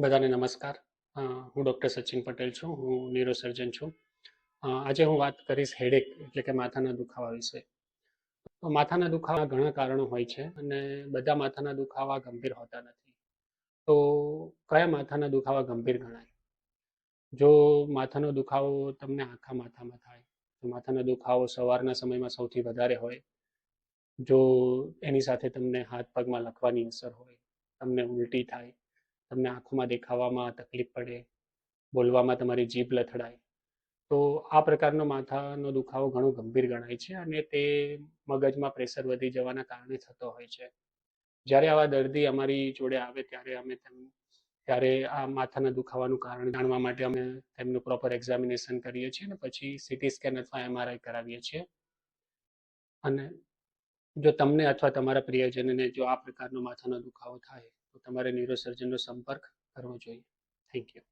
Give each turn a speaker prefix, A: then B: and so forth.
A: બધાને નમસ્કાર. હું ડૉક્ટર સચિન પટેલ છું. હું ન્યુરોસર્જન છું. આજે હું વાત કરીશ હેડેક એટલે કે માથાના દુખાવા વિશે. તો માથાના દુખાવા ઘણા કારણો હોય છે અને બધા માથાના દુખાવા ગંભીર હોતા નથી. તો કયા માથાના દુખાવા ગંભીર ગણાય? જો માથાનો દુખાવો તમને આખા માથામાં થાય, તો માથાનો દુખાવો સવારના સમયમાં સૌથી વધારે હોય. જો એની સાથે તમને હાથ પગમાં લખવાની અસર હોય, તમને ઉલટી થાય, તમને આંખોમાં દેખાવામાં તકલીફ પડે, બોલવામાં તમારી જીભ લથડાય, તો આ પ્રકારનો માથાનો દુખાવો ઘણો ગંભીર ગણાય છે અને તે મગજમાં પ્રેશર વધી જવાના કારણે થતો હોય છે. જ્યારે આવા દર્દી અમારી જોડે આવે ત્યારે આ માથાના દુખાવાનું કારણ જાણવા માટે અમે તેમનું પ્રોપર એક્ઝામિનેશન કરીએ છીએ અને પછી સીટી સ્કેન અથવા એમઆરઆઈ કરાવીએ છીએ. અને જો તમને અથવા તમારા પ્રિયજનને જો આ પ્રકારનો માથાનો દુખાવો થાય તો તમારે ન્યુરોસર્જનનો સંપર્ક કરવો જોઈએ. Thank you.